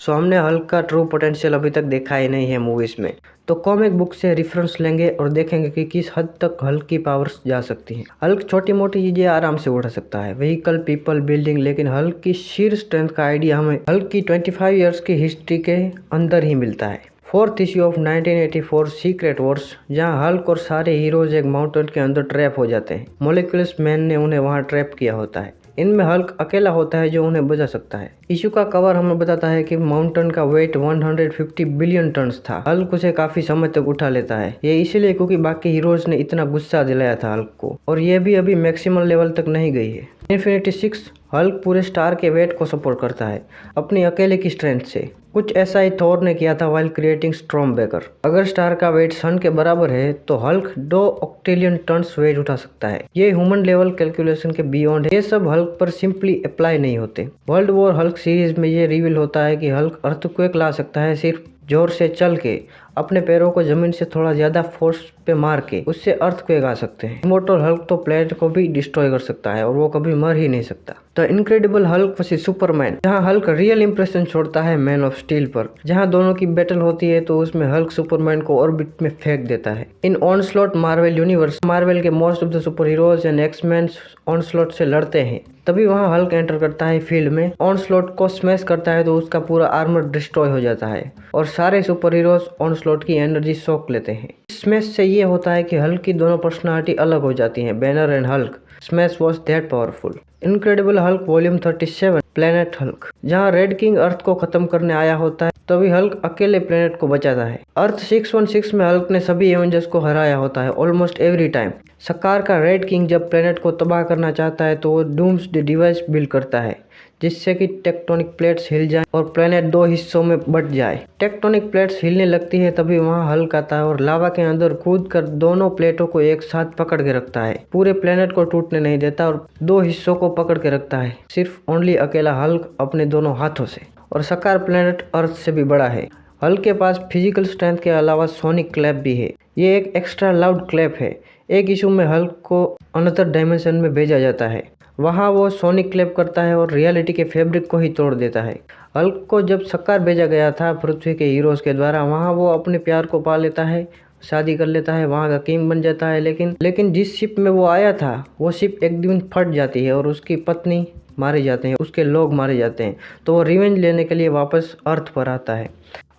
सो हमने हल्क का true potential अभी तक देखा ही नहीं है मूवीज में। तो कॉमिक बुक से रेफरेंस लेंगे और देखेंगे कि किस हद तक हल्क की पावर्स जा सकती हैं। हल्क छोटी मोटी चीजें आराम से उड़ा सकता है, व्हीकल, पीपल, बिल्डिंग, लेकिन हल्क की शीर स्ट्रेंथ का आइडिया हमें हल्क की 25 ईयर्स की हिस्ट्री के अंदर ही मिलता है। Fourth issue of 1984 secret Wars, जहां हल्क और सारे हीरोज एक माउंटेन के अंदर ट्रैप हो जाते हैं। मोलिकुलस मैन ने उन्हें वहां ट्रैप किया होता है। इनमें हल्क अकेला होता है जो उन्हें बचा सकता है। इशू का कवर हमें बताता है कि माउंटेन का वेट 150 बिलियन टन्स था। हल्क उसे काफी समय तक उठा लेता है। ये इसलिए क्योंकि बाकी हीरोज ने इतना गुस्सा दिलाया था हल्क को, और ये भी अभी मैक्सिमम लेवल तक नहीं गई है। इन्फिनिटी 6 हल्क पूरे स्टार के वेट को सपोर्ट करता है अपनी अकेले की स्ट्रेंथ से। कुछ ऐसा ही थॉर ने किया था वाइल क्रिएटिंग स्टॉर्मब्रेकर। अगर स्टार का वेट सन के बराबर है तो हल्क 2 ऑक्टेलियन टन्स वेट उठा सकता है। ये ह्यूमन लेवल कैलकुलेशन के बियॉन्ड है। ये सब हल्क पर सिंपली अप्लाई नहीं होते। वर्ल्ड वॉर हल्क सीरीज में ये रिवील होता है कि हल्क अर्थक्वेक ला सकता है सिर्फ जोर से चल के, अपने पैरों को जमीन से थोड़ा ज्यादा फोर्स पे मार के, उससे अर्थक्वेक आ सकते हैं। इमोर्टल हल्क तो प्लेनेट को भी डिस्ट्रॉय कर सकता है और वो कभी मर ही नहीं सकता। The incredible Hulk versus Superman, जहां हल्क रियल इंप्रेशन छोड़ता है मैन ऑफ स्टील पर। जहां दोनों की बैटल होती है तो उसमें हल्क सुपरमैन को ऑर्बिट में फेंक देता है। In onslaught Marvel universe, Marvel के most of the super heroes and X Men onslaught से लड़ते हैं, तभी वहां हल्क एंटर करता है फील्ड में। ऑनस्लॉट को स्मैश करता है तो उसका पूरा आर्मर डिस्ट्रॉय हो जाता है और सारे सुपर हीरोज ऑनस्लॉट की एनर्जी सोख लेते हैं। स्मैश से ये होता है कि हल्क की दोनों पर्सनालिटी अलग हो जाती हैं, banner and Hulk. Smash was that powerful. Incredible Hulk volume 37 planet Hulk, जहां रेड किंग अर्थ को खत्म करने आया होता है तभी हल्क अकेले प्लेनेट को बचाता है। अर्थ 616 में हल्क ने सभी एवेंजर्स को हराया होता है ऑलमोस्ट एवरी टाइम। सकार का रेड किंग जब प्लेनेट को तबाह करना चाहता है तो वो डूम्सडे डिवाइस बिल्ड करता है जिससे कि टेक्टोनिक प्लेट्स हिल जाएं और प्लेनेट 2 हिस्सों में बट जाए। टेक्टोनिक प्लेट्स हिलने लगती है तभी वहां हल्क आता है और लावा के अंदर कूद कर दोनों प्लेटों को एक साथ पकड़ के रखता है। पूरे प्लेनेट को टूटने नहीं देता और 2 हिस्सों को पकड़ के रखता है, सिर्फ ओनली अकेला हल्क अपने दोनों हाथों से। और सकार प्लेनेट अर्थ से भी बड़ा है। हल्क के पास फिजिकल स्ट्रेंथ के अलावा सोनिक क्लैप भी है। ये एक एक्स्ट्रा लाउड क्लैप है। एक इशू में हल्क को अनदर डायमेंशन में भेजा जाता है, वहाँ वो सोनिक क्लैप करता है और रियलिटी के फैब्रिक को ही तोड़ देता है। हल्क को जब सकार भेजा गया था पृथ्वी के हीरोज के द्वारा, वहाँ वो अपने प्यार को पा लेता है, शादी कर लेता है, वहाँ का किंग बन जाता है। लेकिन जिस शिप में वो आया था वो शिप एक दिन फट जाती है और उसकी पत्नी मारे जाते हैं, उसके लोग मारे जाते हैं। तो वो रिवेंज लेने के लिए वापस अर्थ पर आता है।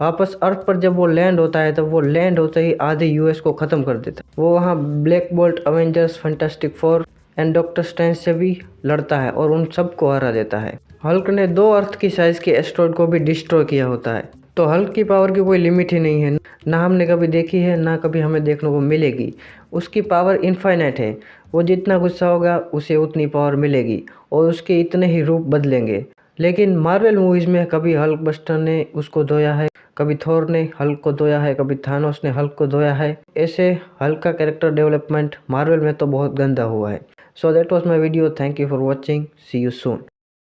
वापस अर्थ पर जब वो लैंड होता है तब वो लैंड होते ही आधे यूएस को खत्म कर देता है। वो वहाँ black bolt, Avengers, fantastic four and doctor strange से भी लड़ता है और उन सबको हरा देता है। हल्क ने 2 अर्थ की साइज के एस्ट्रॉइड को भी डिस्ट्रॉय किया होता है। तो हल्क की पावर की कोई लिमिट ही नहीं है, ना हमने कभी देखी है ना कभी हमें देखने को मिलेगी। उसकी पावर इनफाइनाइट है। वो जितना गुस्सा होगा उसे उतनी पावर मिलेगी और उसके इतने ही रूप बदलेंगे। लेकिन मार्वल मूवीज में कभी हल्क बस्टर ने उसको धोया है, कभी थॉर ने हल्क को धोया है, कभी थानोस ने हल्क को धोया है। ऐसे हल्क का कैरेक्टर डेवलपमेंट मार्वल में तो बहुत गंदा हुआ है। So that was my video. Thank you for watching. See you soon.